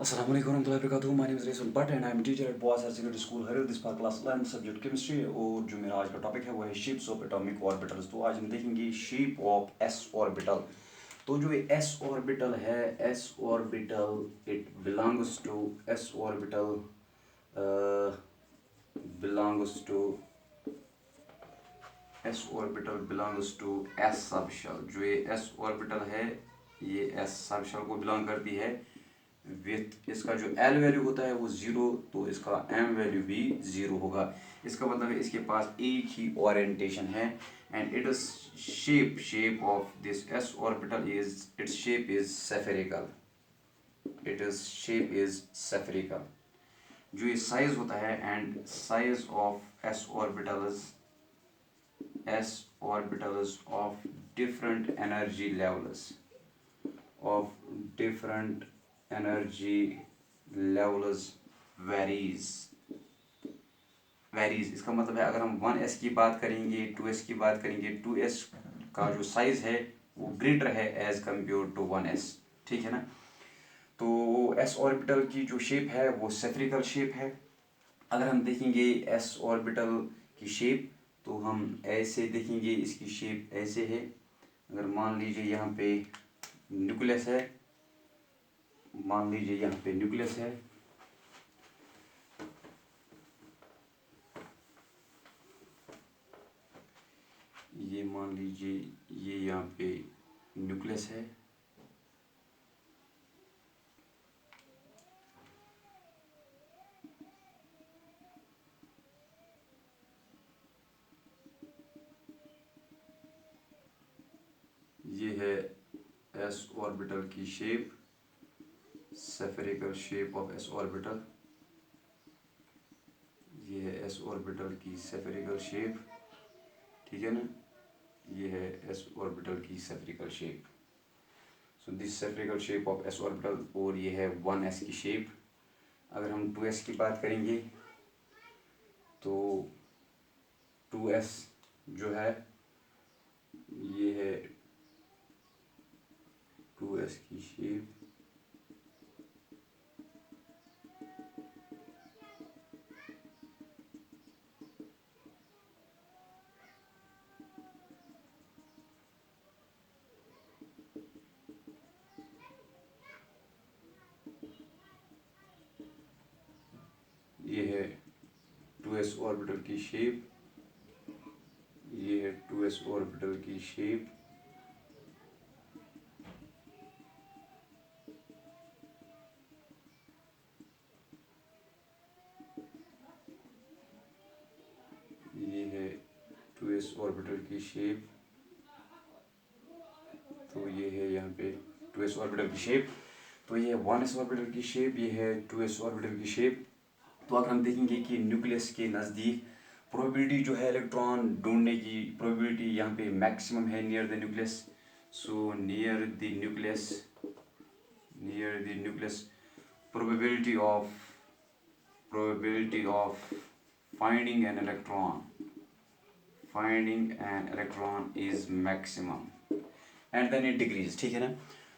Assalamu alaikum warahmatullahi wabarakatuh. My name is Resul Bhatt and I am a teacher at Boaz Higher Secondary School हरिल this part class 11 subject chemistry. और जो मेरा आज का topic है वो है शेप्स ऑफ एटॉमिक ऑर्बिटल्स। तो आज हम देखेंगे शेप ऑफ एस ऑर्बिटल। तो जो ये एस ऑर्बिटल है, s orbital it belongs to s orbital belongs to s orbital belongs to s subshell. जो ये एस ऑर्बिटल है ये एस सबशेल को बिलोंग करती है विथ इसका जो एल वैल्यू होता है वो ज़ीरो, तो इसका एम वैल्यू भी ज़ीरो होगा। इसका मतलब है इसके पास एक ही ओरिएंटेशन है and it is shape of this s orbital is its shape is spherical. It is shape is spherical. जो ये साइज होता है and size of s orbitals of different energy levels of different energy levels varies। इसका मतलब है अगर हम 1s की बात करेंगे, 2s की बात करेंगे, 2s का जो साइज है वो ग्रेटर है एज कम्पेयर टू 1s। ठीक है ना। तो एस ऑर्बिटल की जो शेप है वो सेफरिकल शेप है। अगर हम देखेंगे एस ऑर्बिटल की शेप तो हम ऐसे देखेंगे, इसकी शेप ऐसे है। अगर मान लीजिए यहाँ पे न्यूक्लियस है, मान लीजिए यहाँ पे न्यूक्लियस है, ये मान लीजिए ये यहाँ पे न्यूक्लियस है। ये है एस ऑर्बिटल की shape, spherical shape of s orbital. ये है एस ऑर्बिटल की सेफेरिकल शेप, ठीक है ना। ये है एस ऑर्बिटल की spherical shape. So this spherical shape of s orbital. और ये है 1s की शेप। अगर हम 2s की बात करेंगे तो 2s जो है ये है 2s की शेप। ये है 2s ऑर्बिटल की शेप। ये है 2s ऑर्बिटल की शेप। ये है 2s ऑर्बिटल की शेप। तो ये है यहाँ पे 2s ऑर्बिटल की शेप। तो ये है 1s ऑर्बिटल की शेप, ये है 2s ऑर्बिटल की शेप। तो अगर हम देखेंगे कि न्यूक्लियस के नज़दीक प्रोबेबिलिटी जो है इलेक्ट्रॉन ढूंढने की प्रोबेबिलिटी यहाँ पे मैक्सिमम है near the nucleus. So near the nucleus probability of finding an electron is maximum and then it decrease। ठीक है ना।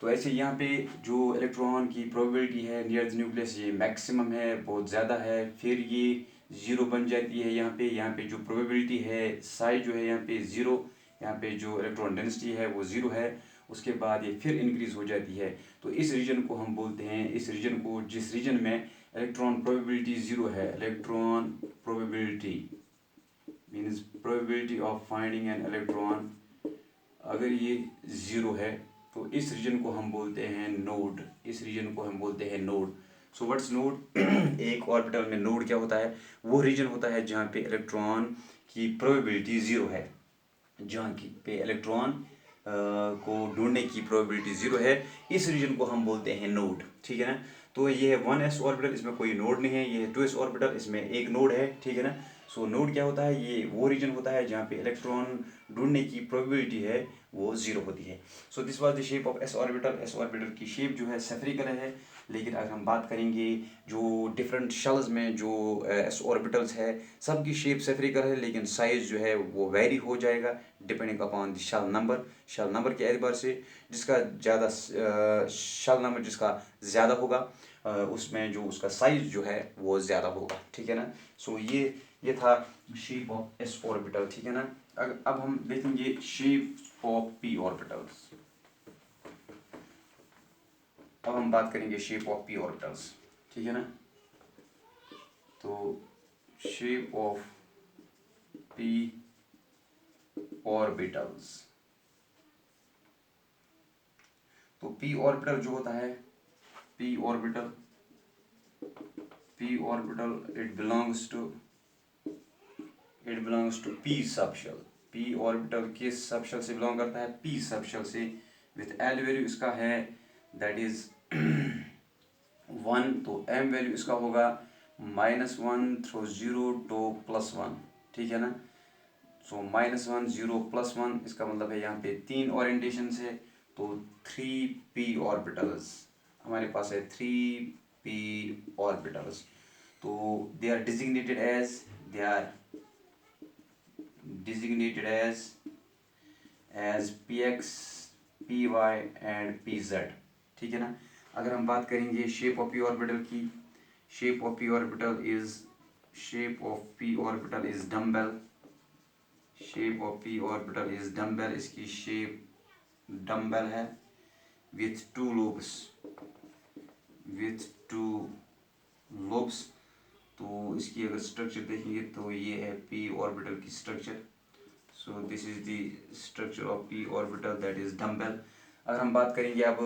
तो ऐसे यहाँ पे जो इलेक्ट्रॉन की प्रोबेबिलिटी है नियर द न्यूक्लियस ये मैक्सिमम है, बहुत ज़्यादा है, फिर ये ज़ीरो बन जाती है। यहाँ पे जो प्रोबेबिलिटी है साइज जो है यहाँ पे ज़ीरो, यहाँ पे जो इलेक्ट्रॉन डेंसिटी है वो ज़ीरो है, उसके बाद ये फिर इंक्रीज़ हो जाती है। तो इस रीजन को हम बोलते हैं, इस रीजन को जिस रीजन में इलेक्ट्रॉन प्रोबेबिलिटी ज़ीरो है, electron probability means probability of finding an electron, अगर ये ज़ीरो है तो इस रीजन को हम बोलते हैं नोड। इस रीजन को हम बोलते हैं नोड। So what's node? एक ऑर्बिटल में नोड क्या होता है? वो रीजन होता है जहाँ पे इलेक्ट्रॉन की प्रोबेबिलिटी ज़ीरो है, जहाँ की पे इलेक्ट्रॉन को ढूंढने की प्रोबेबिलिटी ज़ीरो है। इस रीजन को हम बोलते हैं नोड। ठीक है ना। तो ये है 1s ऑर्बिटल, इसमें कोई नोड नहीं है। ये है 2s ऑर्बिटल, इसमें एक नोड है। ठीक है ना। सो नोड क्या होता है? ये वो रीजन होता है जहाँ पे इलेक्ट्रॉन ढूंढने की प्रोबेबिलिटी है वो ज़ीरो होती है। So this was the shape of s orbital. S orbital की शेप जो है सेफरिकल है। लेकिन अगर हम बात करेंगे जो डिफरेंट शेल्स में जो एस ऑर्बिटल्स है सबकी शेप सेफरिकल है, लेकिन साइज़ जो है वो वेरी हो जाएगा depending upon the shell number के एतबार से। जिसका ज़्यादा शेल नंबर जिसका ज़्यादा होगा उसमें जो उसका साइज जो है वो ज़्यादा होगा, ठीक है ना। सो ये था शेप ऑफ एस ऑर्बिटल, ठीक है ना। अब हम देखेंगे शेप ऑफ पी ऑर्बिटल्स। अब हम बात करेंगे शेप ऑफ पी ऑर्बिटल्स, ठीक है ना। तो शेप ऑफ पी ऑर्बिटल्स, तो पी ऑर्बिटल जो होता है, p orbital it belongs to p subshell. P orbital किस सबशेल से बिलोंग करता है, पी सबशेल से, विथ एल वैल्यू इसका है दैट इज 1, तो एम वैल्यू इसका होगा -1 थ्रू 0 to +1, ठीक है ना। सो -1 0 +1 इसका मतलब है यहाँ पे 3 ओरिएंटेशन है, तो 3p ऑर्बिटल्स हमारे पास है, 3p ऑर्बिटल्स। तो they are designated as px, py and pz, ठीक है ना। अगर हम बात करेंगे शेप ऑफ पी ऑर्बिटल की, shape of p orbital is dumbbell, shape of p orbital is dumbbell, इसकी शेप डम्बेल है, विथ टू लोब्स। तो इसकी अगर स्ट्रक्चर देखेंगे तो ये है पी ऑर्बिटल की structure. So this is the structure of p orbital, that is dumbbell. अगर हम बात करेंगे अब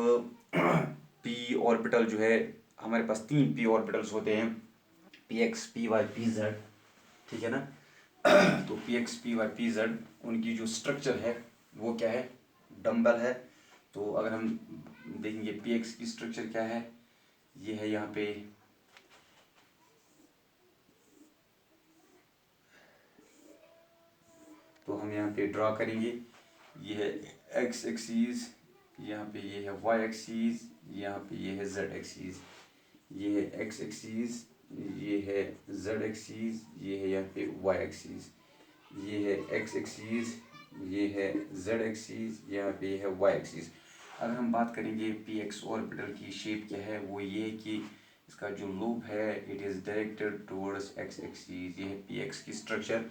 पी ऑर्बिटल जो है, हमारे पास 3 पी ऑर्बिटल्स होते हैं, p x, p y, p z, ठीक है ना। तो p x, p y, p z, उनकी जो स्ट्रक्चर है वो क्या है, डम्बल है। तो अगर हम देखेंगे पी एक्स की स्ट्रक्चर क्या है, ये है यहाँ पे, तो हम यहाँ पे ड्रॉ करेंगे, ये है एक्स एक्सीज, यहाँ पे ये है वाई एक्सीज, यहाँ पे ये है जेड एक्सीज, ये है एक्स एक्सीज, ये है जेड एक्सीज, ये है यहाँ पे वाई एक्सीज, ये है एक्स एक्सीज, ये है जेड एक्सीज, यहाँ पे ये है वाई एक्सीज। अगर हम बात करेंगे पी एक्स ऑर्बिटल की शेप क्या है, वो ये कि इसका जो लूप है it is directed towards x axis, ये है पी एक्स की स्ट्रक्चर।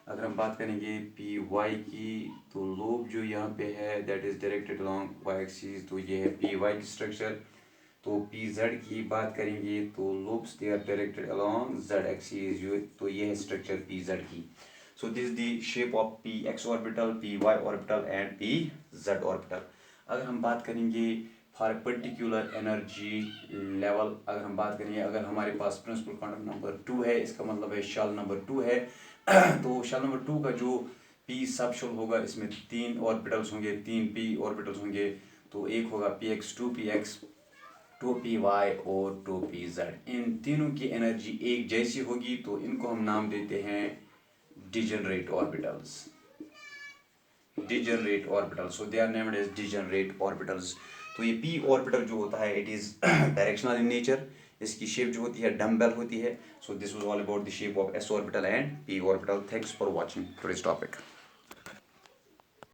अगर हम बात करेंगे पी वाई की, तो लूप जो यहाँ पे है that is directed along y axis, तो ये है पी वाई की स्ट्रक्चर। तो पी जेड की बात करेंगे तो loops they are directed along z axis, तो ये है स्ट्रक्चर पी जेड की। So this is the shape of px orbital, py orbital and pz orbital. अगर हम बात करेंगे फॉर पर्टिकुलर एनर्जी लेवल, अगर हम बात करेंगे, अगर हमारे पास प्रिंसिपल क्वांटम नंबर 2 है, इसका मतलब है शेल नंबर 2 है, तो शेल नंबर 2 का जो p सब शेल होगा, इसमें 3 ऑर्बिटल्स होंगे, 3 p ऑर्बिटल्स होंगे। तो एक होगा px, 2px, 2py और 2pz। इन तीनों की एनर्जी एक जैसी होगी, तो इनको हम नाम देते हैं degenerate orbitals. So they are named as degenerate orbitals. तो ये p ऑर्बिटल जो होता है it is directional in nature, इसकी शेप जो होती है डम्बेल होती है। So this was all about the shape of s orbital and p orbital. Thanks for watching today's topic.